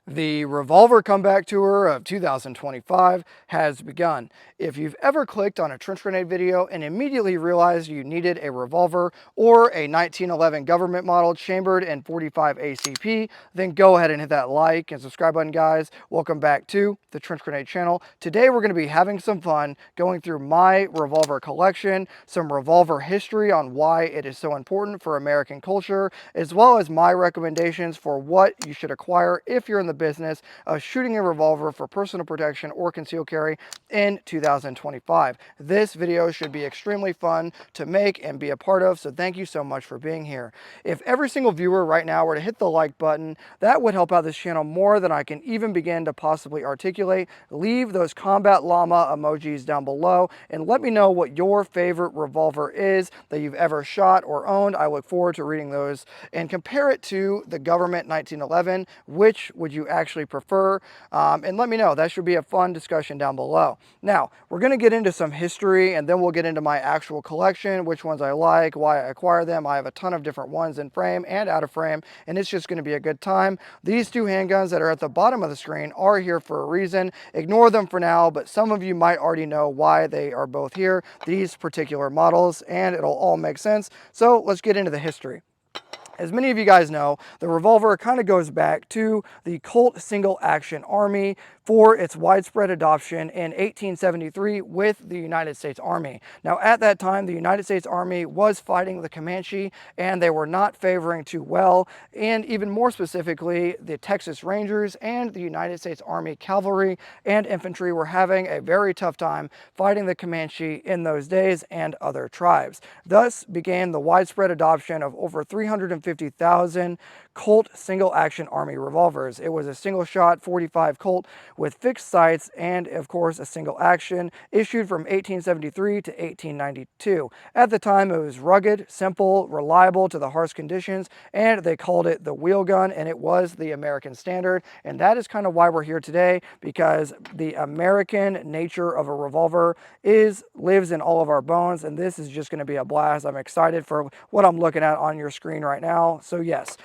The Revolver comeback tour of 2025 has begun. If you've ever clicked on a trench grenade video and immediately realized you needed a revolver or a 1911 government model chambered in 45 ACP, then go ahead and hit that like and subscribe button, guys. Welcome back to the Trench Grenade channel. Today we're going to be having some fun going through my revolver collection, some revolver history on why it is so important for American culture, as well as my recommendations for what you should acquire if you're in the business of shooting a revolver for personal protection or concealed carry in 2025. This video should be extremely fun to make and be a part of, so thank you so much for being here. If every single viewer right now were to hit the like button, that would help out this channel more than I can even begin to possibly articulate. Leave those combat llama emojis down below and let me know what your favorite revolver is that you've ever shot or owned. I look forward to reading those and compare it to the government 1911. Which would you actually prefer? And let me know. That should be a fun discussion down below. Now, we're going to get into some history and then we'll get into my actual collection, which ones I like, why I acquire them. I have a ton of different ones in frame and out of frame, and it's just going to be a good time. These two handguns that are at the bottom of the screen are here for a reason. Ignore them for now, but some of you might already know why they are both here, these particular models, and it'll all make sense. So let's get into the history. As many of you guys know, the revolver kind of goes back to the Colt single action army for its widespread adoption in 1873 with the United States Army. Now, at that time, the United States Army was fighting the Comanche, and they were not favoring too well. And even more specifically, the Texas Rangers and the United States Army Cavalry and Infantry were having a very tough time fighting the Comanche in those days and other tribes. Thus began the widespread adoption of over 350,000 Colt single action army revolvers. It was a single shot 45 Colt with fixed sights and of course a single action, issued from 1873 to 1892. At the time it was rugged, simple, reliable to the harsh conditions, and they called it the wheel gun, and it was the American standard. And that is kind of why we're here today, because the American nature of a revolver lives in all of our bones, and this is just going to be a blast. I'm excited for what I'm looking at on your screen right now. So yes,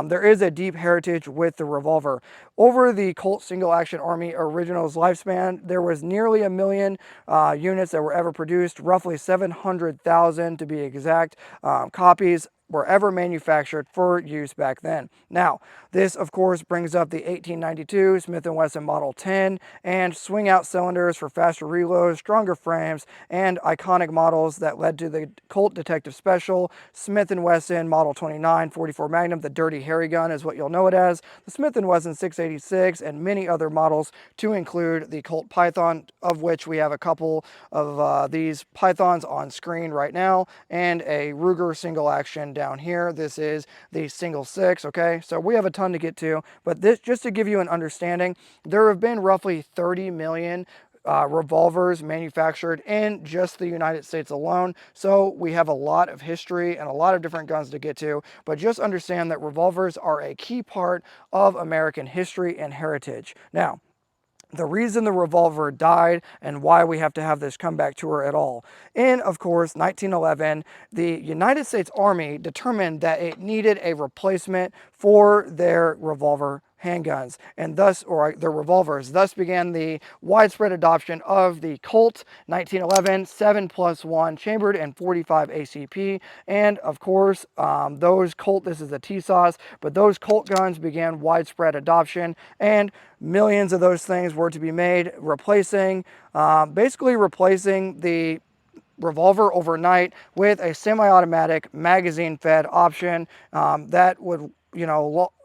there is a deep heritage with the revolver. Over the Colt single action army original's lifespan, there was nearly 1 million units that were ever produced, roughly 700,000 to be exact, copies were ever manufactured for use back then. Now, this of course brings up the 1892 Smith & Wesson Model 10 and swing out cylinders for faster reloads, stronger frames, and iconic models that led to the Colt Detective Special, Smith & Wesson Model 29 44 Magnum, the Dirty Harry gun is what you'll know it as, the Smith & Wesson 686, and many other models, to include the Colt Python, of which we have a couple of these Pythons on screen right now, and a Ruger single action down here. This is the single 6. Okay, so we have a ton to get to, but this, just to give you an understanding, there have been roughly 30 million revolvers manufactured in just the United States alone. So we have a lot of history and a lot of different guns to get to, but just understand that revolvers are a key part of American history and heritage. Now, the reason the revolver died and why we have to have this comeback tour at all. In, of course, 1911, the United States Army determined that it needed a replacement for their revolver handguns, and thus, or the revolvers, thus began the widespread adoption of the Colt 1911 7+1 chambered and 45 ACP, and of course those Colt, this is a T-sauce, but those Colt guns began widespread adoption, and millions of those things were to be made, basically replacing the revolver overnight with a semi-automatic magazine-fed option that would,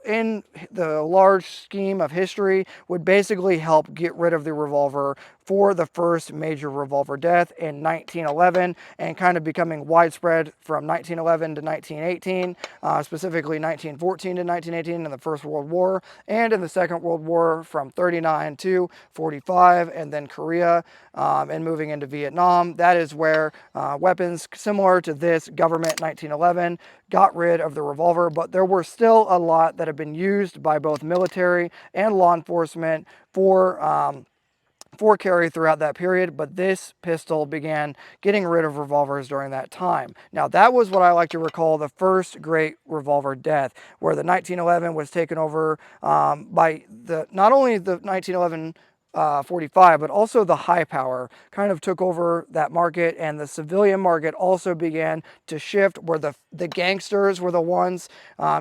in the large scheme of history, would basically help get rid of the revolver for the first major revolver death in 1911, and kind of becoming widespread from 1911 to 1918, specifically 1914 to 1918 in the First World War, and in the Second World War from 39 to 45, and then Korea, and moving into Vietnam. That is where weapons similar to this government 1911 got rid of the revolver, but there were still a lot that have been used by both military and law enforcement for for carry throughout that period, but this pistol began getting rid of revolvers during that time. Now, that was what I like to recall the first great revolver death, where the 1911 was taken over by not only the 1911 45, but also the high power kind of took over that market, and the civilian market also began to shift, where the gangsters were the ones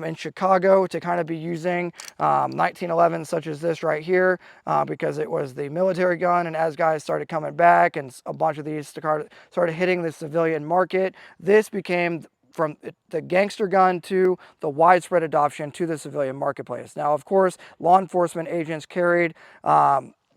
in Chicago to kind of be using 1911, such as this right here, because it was the military gun. And as guys started coming back and a bunch of these started hitting the civilian market, this became from the gangster gun to the widespread adoption to the civilian marketplace. Now, of course, law enforcement agents carried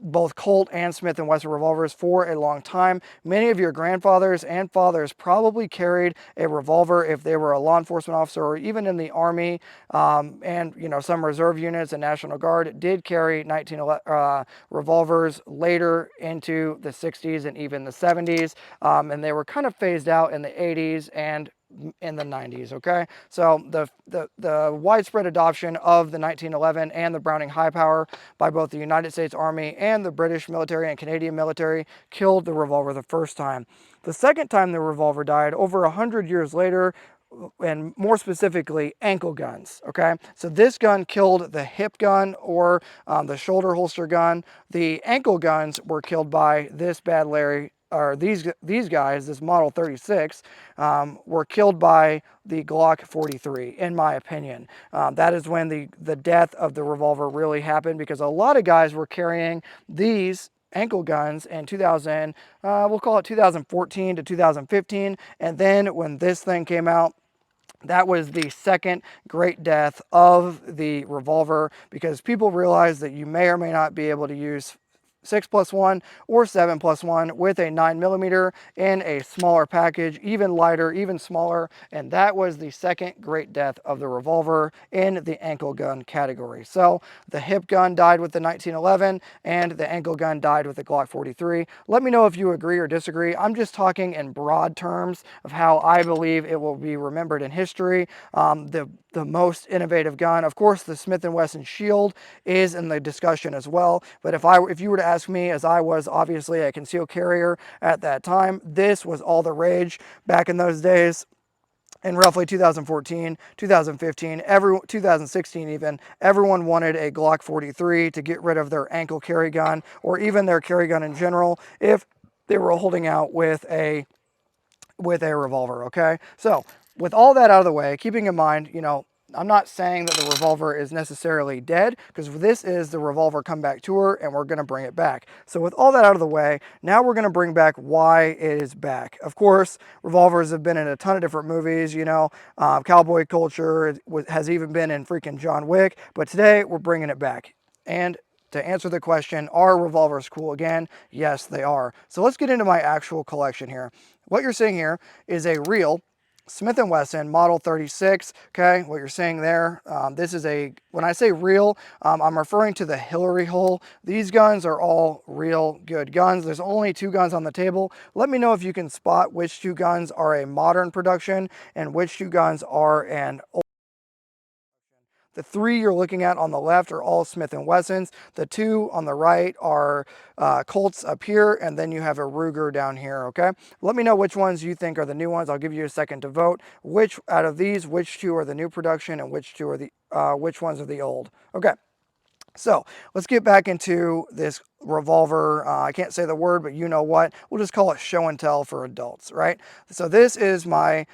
both Colt and Smith & Wesson revolvers for a long time. Many of your grandfathers and fathers probably carried a revolver if they were a law enforcement officer or even in the Army, and some reserve units and National Guard did carry 1911 revolvers later into the 60s and even the 70s, and they were kind of phased out in the 80s and in the 90s. Okay, so the widespread adoption of the 1911 and the Browning high power by both the United States Army and the British military and Canadian military killed the revolver the first time. The second time the revolver died, over 100 years later, and more specifically ankle guns. Okay, so this gun killed the hip gun or the shoulder holster gun. The ankle guns were killed by this bad Larry, or these guys, this Model 36, were killed by the Glock 43, in my opinion. That is when the death of the revolver really happened, because a lot of guys were carrying these ankle guns in we'll call it 2014 to 2015, and then when this thing came out, that was the second great death of the revolver, because people realized that you may or may not be able to use 6+1 or 7+1 with a 9mm in a smaller package, even lighter, even smaller, and that was the second great death of the revolver in the ankle gun category. So the hip gun died with the 1911 and the ankle gun died with the Glock 43. Let me know if you agree or disagree. I'm just talking in broad terms of how I believe it will be remembered in history. The most innovative gun, of course, the Smith & Wesson Shield is in the discussion as well, but if you were to ask me, as I was obviously a concealed carrier at that time, this was all the rage back in those days. In roughly 2014, 2015, 2016 even, everyone wanted a Glock 43 to get rid of their ankle carry gun, or even their carry gun in general, if they were holding out with a revolver. Okay, so with all that out of the way, keeping in mind, I'm not saying that the revolver is necessarily dead, because this is the Revolver Comeback Tour, and we're going to bring it back. So with all that out of the way, now we're going to bring back why it is back. Of course, revolvers have been in a ton of different movies, cowboy culture has even been in freaking John Wick, but today we're bringing it back. And to answer the question, are revolvers cool again? Yes, they are. So let's get into my actual collection here. What you're seeing here is a real Smith & Wesson Model 36, okay? What you're seeing there, when I say real, I'm referring to the Hillary hole. These guns are all real good guns. There's only 2 guns on the table. Let me know if you can spot which 2 guns are a modern production and which 2 guns are an old. The 3 you're looking at on the left are all Smith & Wessons. The 2 on the right are Colts up here, and then you have a Ruger down here, okay? Let me know which ones you think are the new ones. I'll give you a second to vote. Which out of these, which 2 are the new production and which ones are the old? Okay. So let's get back into this revolver. I can't say the word, but you know what? We'll just call it show and tell for adults, right? So this is my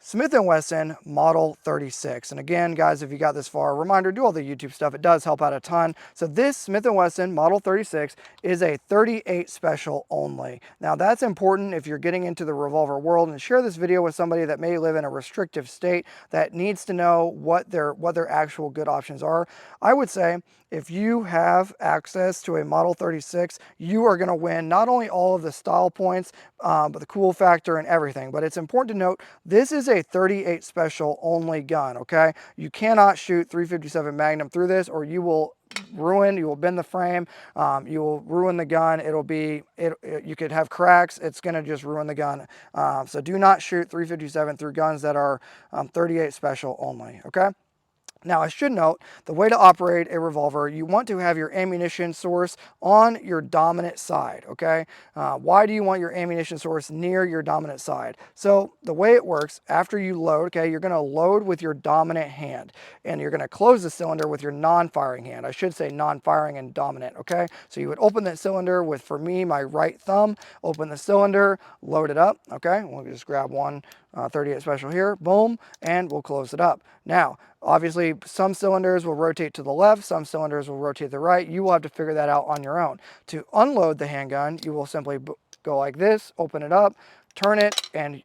Smith & Wesson Model 36. And again, guys, if you got this far, reminder, do all the YouTube stuff. It does help out a ton. So this Smith & Wesson Model 36 is a 38 special only. Now that's important if you're getting into the revolver world, and share this video with somebody that may live in a restrictive state that needs to know what their actual good options are. I would say if you have access to a Model 36, you are going to win not only all of the style points, but the cool factor and everything. But it's important to note, this is a 38 special only gun, okay? You cannot shoot 357 Magnum through this, or you will bend the frame, you will ruin the gun. You could have cracks. It's going to just ruin the gun. So do not shoot 357 through guns that are 38 special only, okay? Now, I should note, the way to operate a revolver, you want to have your ammunition source on your dominant side, okay? Why do you want your ammunition source near your dominant side? So the way it works, after you load, okay, you're gonna load with your dominant hand, and you're gonna close the cylinder with your non-firing hand. I should say non-firing and dominant, okay? So you would open that cylinder with, for me, my right thumb, open the cylinder, load it up, okay? We'll just grab one 38 special here, boom, and we'll close it up. Now, obviously, some cylinders will rotate to the left, some cylinders will rotate to the right. You will have to figure that out on your own. To unload the handgun, you will simply go like this, open it up, turn it, and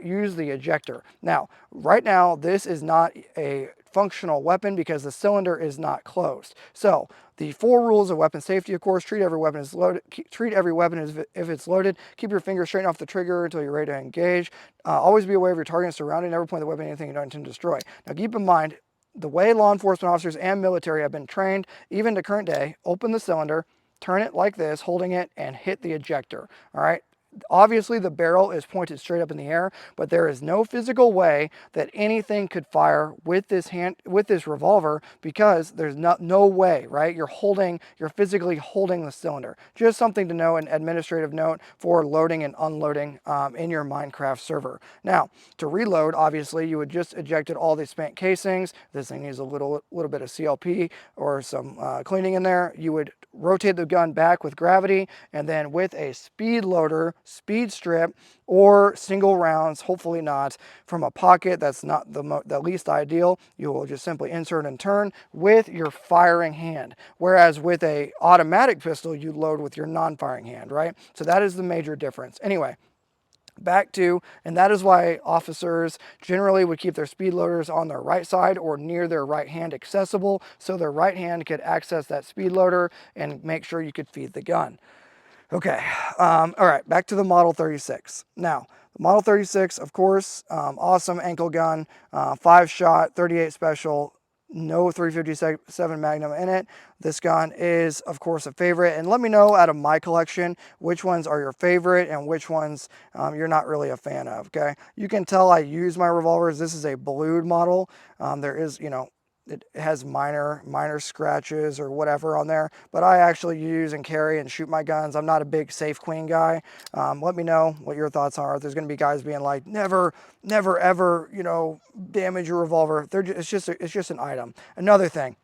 use the ejector. Now, right now, this is not a functional weapon because the cylinder is not closed. So the 4 rules of weapon safety, of course: treat every weapon as loaded. Treat every weapon as if it's loaded. Keep your finger straight off the trigger until you're ready to engage. Always be aware of your target and surrounding. Never point the weapon at anything you don't intend to destroy. Now, keep in mind, the way law enforcement officers and military have been trained, even to current day: open the cylinder, turn it like this, holding it, and hit the ejector. All right. Obviously, the barrel is pointed straight up in the air, but there is no physical way that anything could fire with this revolver, because there's no way, right? You're physically holding the cylinder. Just something to know, an administrative note for loading and unloading in your Minecraft server. Now, to reload, obviously, you would just ejected all the spent casings. This thing needs a little bit of CLP or some cleaning in there. You would rotate the gun back with gravity, and then with a speed loader, speed strip, or single rounds, hopefully not from a pocket, that's not the least ideal, you will just simply insert and turn with your firing hand. Whereas with a automatic pistol, you load with your non-firing hand, right? So that is the major difference. Anyway, back to, and that is why officers generally would keep their speed loaders on their right side or near their right hand accessible, so their right hand could access that speed loader and make sure you could feed the gun. Okay, all right, back to the Model 36. Now, the Model 36, of course, awesome ankle gun, 5-shot, 38 special, no 357 Magnum in it. This gun is, of course, a favorite. And let me know, out of my collection, which ones are your favorite and which ones you're not really a fan of, okay? You can tell I use my revolvers. This is a blued model. There is, it has minor scratches or whatever on there, but I actually use and carry and shoot my guns. I'm not a big Safe Queen guy. Let me know what your thoughts are. There's going to be guys being like, never ever, damage your revolver. It's just an item. Another thing,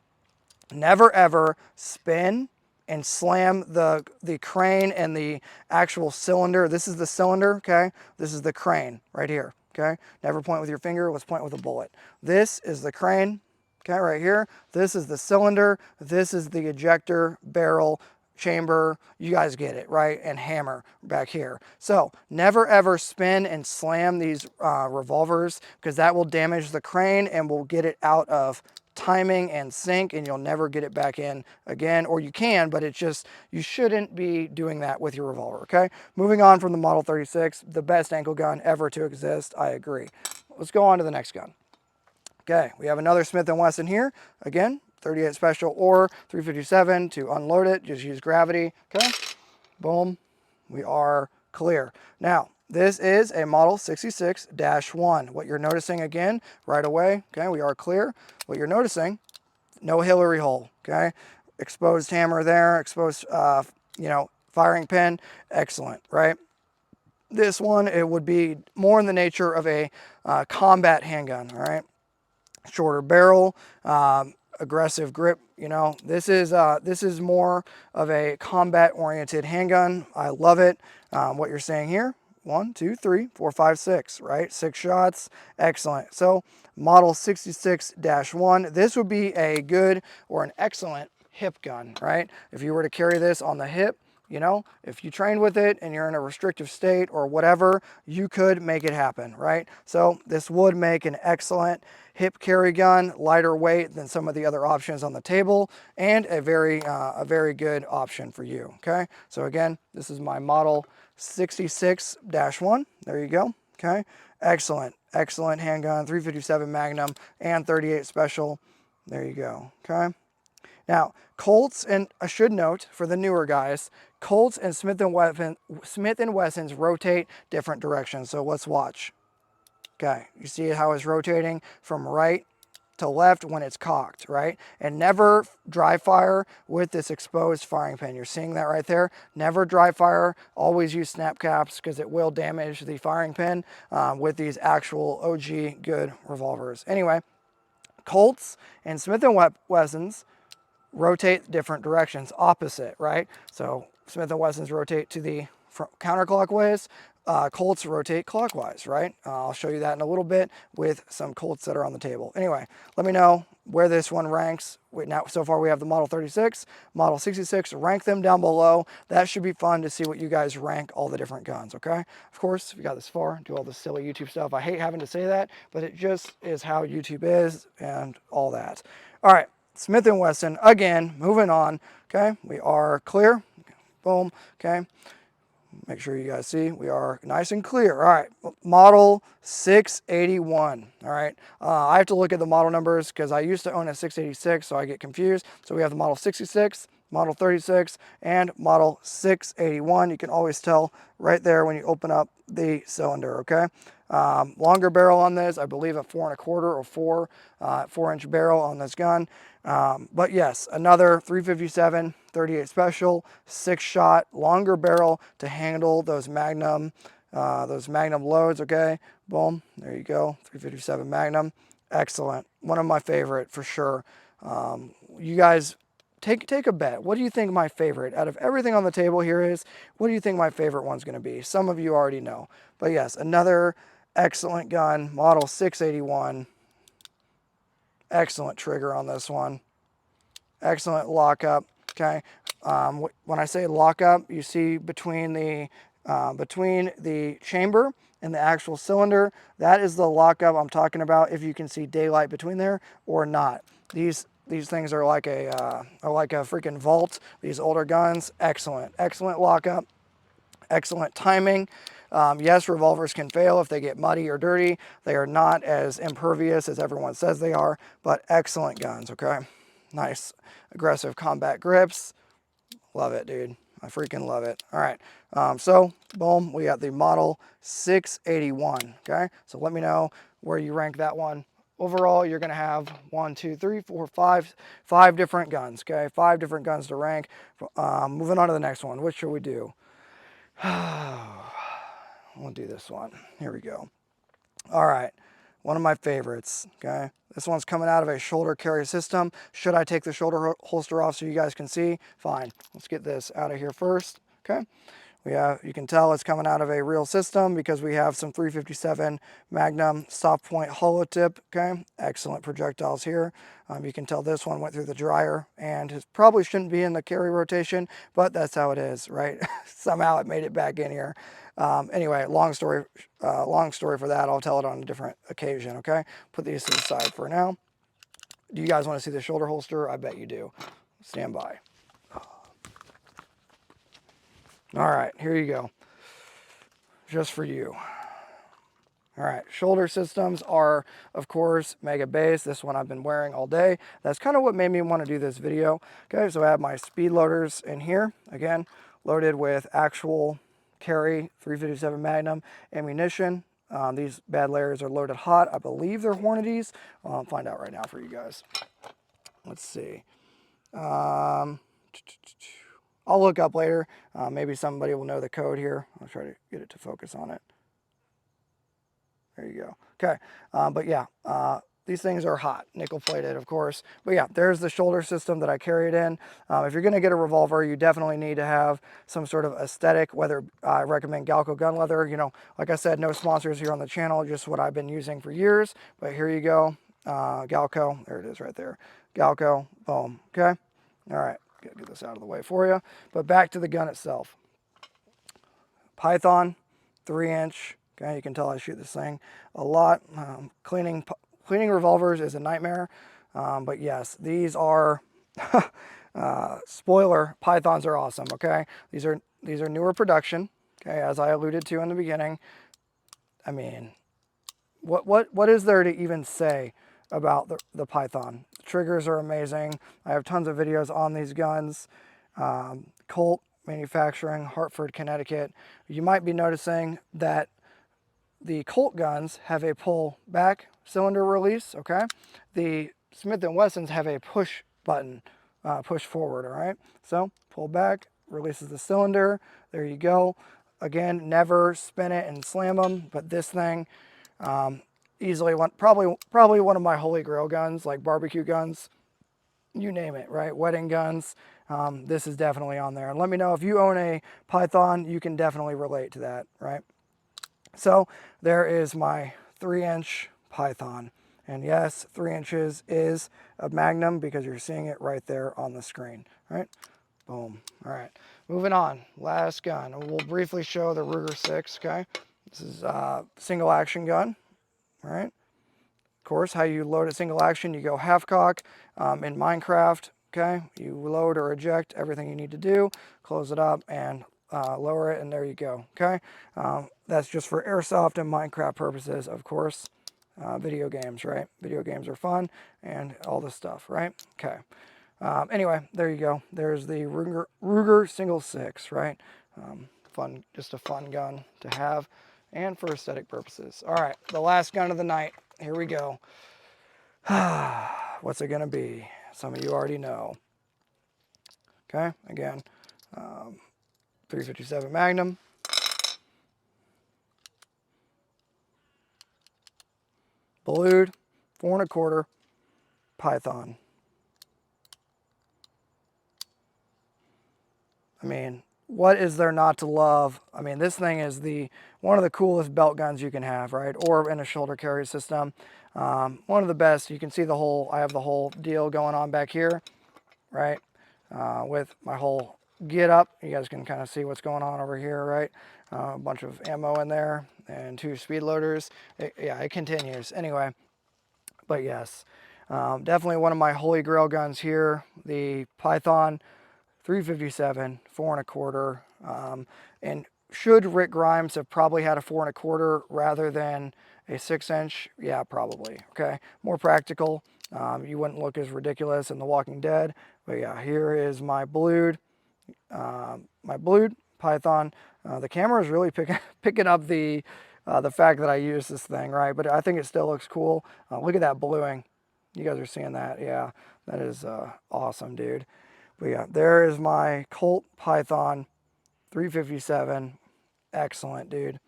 never ever spin and slam the crane and the actual cylinder. This is the cylinder, okay? This is the crane right here, okay? Never point with your finger. Let's point with a bullet. This is the crane. Okay, right here, this is the cylinder, this is the ejector, barrel, chamber, you guys get it, right? And hammer back here. So never ever spin and slam these revolvers, because that will damage the crane and will get it out of timing and sync, and you'll never get it back in again. Or you can, but it's just, you shouldn't be doing that with your revolver, okay? Moving on from the Model 36, the best ankle gun ever to exist, I agree. Let's go on to the next gun. Okay, we have another Smith & Wesson here. Again, 38 special or 357. To unload it, just use gravity. Okay, boom, we are clear. Now, this is a Model 66-1. What you're noticing, again, right away, okay, we are clear. What you're noticing, no Hillary hole, okay? Exposed hammer there, exposed, firing pin, excellent, right? This one, it would be more in the nature of a combat handgun, all right? Shorter barrel, aggressive grip. This is more of a combat oriented handgun. I love it. What you're saying here, 1, 2, 3, 4, 5, 6, right? 6 shots, excellent. So Model 66-1, this would be a good or an excellent hip gun, right? If you were to carry this on the hip, if you train with it and you're in a restrictive state or whatever, you could make it happen, right? So this would make an excellent hip carry gun, lighter weight than some of the other options on the table, and a very good option for you, okay? So again, this is my Model 66-1. There you go, okay? Excellent handgun, 357 Magnum and 38 Special. There you go, okay? Now, Colts, and I should note for the newer guys, Colts and Smith & Wessons rotate different directions. So let's watch. Okay, you see how it's rotating from right to left when it's cocked, right? And never dry fire with this exposed firing pin. You're seeing that right there. Never dry fire. Always use snap caps because it will damage the firing pin with these actual OG good revolvers. Anyway, Colts and Smith & Wessons rotate different directions, opposite, right? So Smith & Wessons rotate to the counterclockwise. Colts rotate clockwise, right? I'll show you that in a little bit with some Colts that are on the table. Anyway, let me know where this one ranks. Now, so far we have the Model 36, Model 66. Rank them down below. That should be fun to see what you guys rank all the different guns, okay? Of course, if you got this far, do all this silly YouTube stuff. I hate having to say that, but it just is how YouTube is and all that. All right, Smith & Wesson, again, moving on, okay? We are clear. Boom, okay? Make sure you guys see we are nice and clear. All right, model 681. All right, I have to look at the model numbers because I used to own a 686, so I get confused. So we have the model 66, model 36, and model 681. You can always tell right there when you open up the cylinder, okay? Longer barrel on this, I believe a 4 1/4 or 4-inch barrel on this gun. But yes, another 357 38 special, 6-shot, longer barrel to handle those Magnum loads. Okay, boom, there you go, 357 Magnum, excellent, one of my favorite for sure. You guys take a bet. What do you think my favorite out of everything on the table here is? What do you think my favorite one's going to be? Some of you already know, but yes, another excellent gun, model 681. Excellent trigger on this one. Excellent lockup. Okay. When I say lockup, you see between the chamber and the actual cylinder. That is the lockup I'm talking about. If you can see daylight between there or not. These things are like a freaking vault. These older guns. Excellent. Excellent lockup. Excellent timing. Yes, revolvers can fail if they get muddy or dirty. They are not as impervious as everyone says they are, but excellent guns, okay? Nice, aggressive combat grips. Love it, dude. I freaking love it. All right, so boom, we got the model 681, okay? So let me know where you rank that one. Overall, you're gonna have 1, 2, 3, 4, 5 different guns, okay? 5 different guns to rank. Moving on to the next one. What should we do? We'll do this one. Here we go. All right, one of my favorites, okay? This one's coming out of a shoulder carry system. Should I take the shoulder holster off so you guys can see? Fine, let's get this out of here first, okay? You can tell it's coming out of a real system because we have some 357 Magnum soft point hollow tip, okay? Excellent projectiles here. You can tell this one went through the dryer and it probably shouldn't be in the carry rotation, but that's how it is, right? Somehow it made it back in here. Anyway, long story for that. I'll tell it on a different occasion, okay? Put these to the side for now. Do you guys want to see the shoulder holster? I bet you do. Stand by. All right, here you go. Just for you. All right, shoulder systems are, of course, Mega Base. This one I've been wearing all day. That's kind of what made me want to do this video. Okay, so I have my speed loaders in here. Again, loaded with actual carry 357 Magnum ammunition. These bad layers are loaded hot. I believe they're Hornadies. I'll find out right now for you guys. Let's see. I'll look up later. Maybe somebody will know the code here. I'll try to get it to focus on it. There you go. Okay. But yeah, these things are hot, nickel plated, of course. But yeah, there's the shoulder system that I carried in. If you're going to get a revolver, you definitely need to have some sort of aesthetic, whether I recommend Galco gun leather. You know, like I said, no sponsors here on the channel, just what I've been using for years. But here you go. Galco. There it is right there. Galco. Boom. Okay. All right. Get this out of the way for you. But back to the gun itself. Python, 3-inch. Okay, you can tell I shoot this thing a lot. Cleaning revolvers is a nightmare. But yes, these are spoiler. Pythons are awesome. Okay, these are newer production. Okay, as I alluded to in the beginning. I mean, what is there to even say about the Python? The triggers are amazing. I have tons of videos on these guns. Colt manufacturing, Hartford, Connecticut. You might be noticing that the Colt guns have a pull back cylinder release, okay? The Smith & Wessons have a push button, push forward, all right? So pull back, releases the cylinder, there you go. Again, never spin it and slam them, but this thing, easily one, probably one of my holy grail guns, like barbecue guns, you name it, right? Wedding guns. This is definitely on there. And let me know if you own a Python, you can definitely relate to that, right? So there is my 3-inch Python. And yes, 3 inches is a Magnum because you're seeing it right there on the screen, right? Boom. All right, moving on. Last gun. We'll briefly show the Ruger 6, okay? This is a single action gun, all right? Of course, how you load a single action, you go half cock. In Minecraft, okay? You load or eject everything you need to do, close it up, and lower it, and there you go, okay? That's just for airsoft and Minecraft purposes, of course. Video games, right? Video games are fun, and all this stuff, right? Okay. Anyway, there you go. There's the Ruger Single 6, right? Fun, just a fun gun to have, and for aesthetic purposes. All right, the last gun of the night. Here we go. What's it gonna be? Some of you already know. Okay, again, 357 Magnum. Blued, 4 1/4 Python. I mean, what is there not to love? I mean, this thing is one of the coolest belt guns you can have, right? Or in a shoulder carry system. One of the best. You can see I have the whole deal going on back here, right? With my whole get up. You guys can kind of see what's going on over here, right? A bunch of ammo in there and 2 speed loaders. Yeah, it continues. Anyway, but yes, definitely one of my holy grail guns here, the Python 357, 4 1/4. And should Rick Grimes have probably had a 4 1/4 rather than a 6-inch? Yeah, probably. Okay, more practical. You wouldn't look as ridiculous in The Walking Dead. But yeah, here is my blued Python. The camera is really picking up the fact that I use this thing, right? But I think it still looks cool. Look at that bluing. You guys are seeing that? Yeah, that is awesome, dude. But yeah, there is my Colt Python 357. Excellent, dude.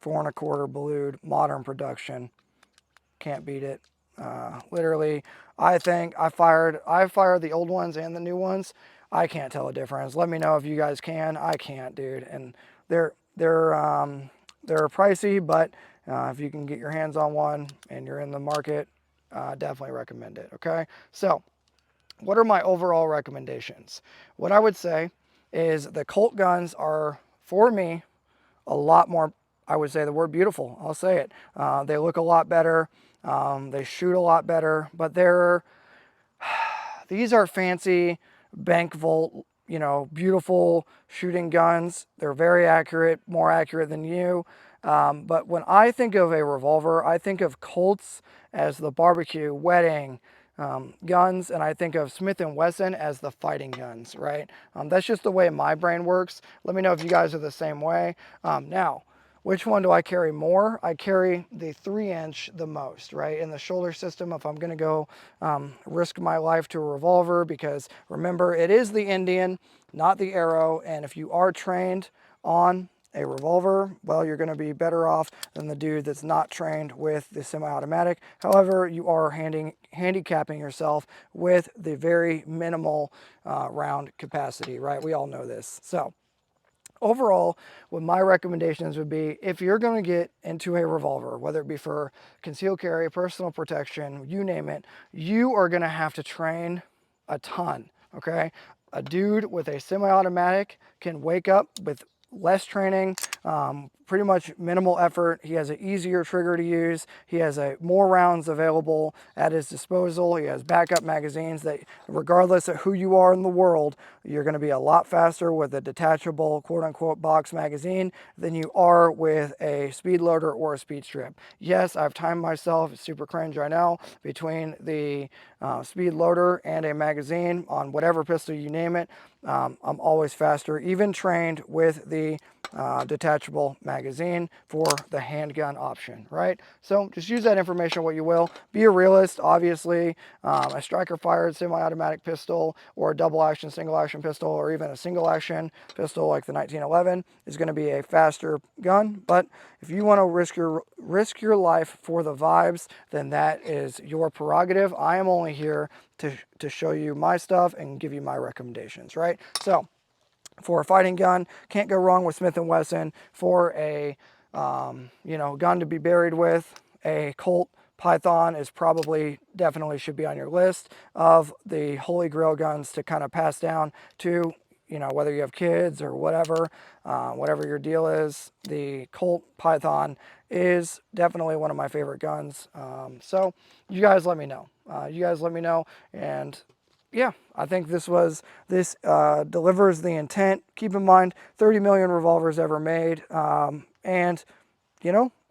4 1/4 blued, modern production. Can't beat it. Literally, I think I fired the old ones and the new ones. I can't tell a difference. Let me know if you guys can. I can't, dude. And they're pricey, but if you can get your hands on one and you're in the market, definitely recommend it. Okay, so what are my overall recommendations? What I would say is the Colt guns are, for me, a lot more, I would say the word beautiful. I'll say it. They look a lot better. They shoot a lot better, but these are fancy bank vault, beautiful shooting guns. They're very accurate, more accurate than you. But when I think of a revolver, I think of Colts as the barbecue, wedding, guns, and I think of Smith & Wesson as the fighting guns, right? That's just the way my brain works. Let me know if you guys are the same way. Now, which one do I carry more? I carry the 3-inch the most, right? In the shoulder system, if I'm gonna go risk my life to a revolver, because remember, it is the Indian, not the arrow, and if you are trained on a revolver, well, you're going to be better off than the dude that's not trained with the semi-automatic. However, you are handicapping yourself with the very minimal round capacity, right? We all know this. So overall, what my recommendations would be, if you're going to get into a revolver, whether it be for concealed carry, personal protection, you name it, you are going to have to train a ton, okay? A dude with a semi-automatic can wake up with less training, pretty much minimal effort. He has an easier trigger to use. He has more rounds available at his disposal. He has backup magazines that, regardless of who you are in the world, you're going to be a lot faster with a detachable quote-unquote box magazine than you are with a speed loader or a speed strip. Yes, I've timed myself, it's super cringe right now, between the speed loader and a magazine on whatever pistol you name it. I'm always faster, even trained with the detachable magazine. magazine for the handgun option, right? So just use that information what you will. Be a realist. Obviously, a striker fired semi-automatic pistol or a double action, single action pistol, or even a single action pistol like the 1911 is going to be a faster gun. But if you want to risk your life for the vibes, then that is your prerogative. I am only here to show you my stuff and give you my recommendations, right? So for a fighting gun, can't go wrong with Smith & Wesson. For a gun to be buried with, a Colt Python is definitely should be on your list of the holy grail guns to kind of pass down to, whether you have kids or whatever, whatever your deal is. The Colt Python is definitely one of my favorite guns. So you guys let me know. And yeah, I think this delivers the intent. Keep in mind, 30 million revolvers ever made. And,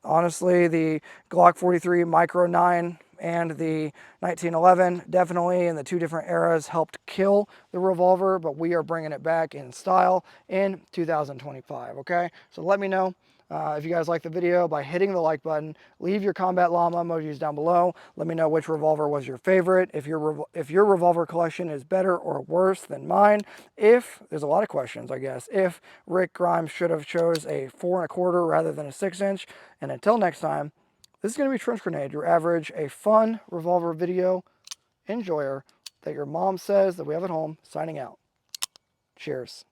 honestly, the Glock 43 Micro 9 and the 1911 definitely in the two different eras helped kill the revolver, but we are bringing it back in style in 2025, okay? So let me know if you guys like the video by hitting the like button. Leave your combat llama emojis down below. Let me know which revolver was your favorite, if your revolver collection is better or worse than mine, if there's a lot of questions, I guess, if Rick Grimes should have chose a 4 1/4 rather than a 6-inch. And until next time, this is going to be Trench Grenade, your average a fun revolver video enjoyer that your mom says that we have at home, signing out. Cheers.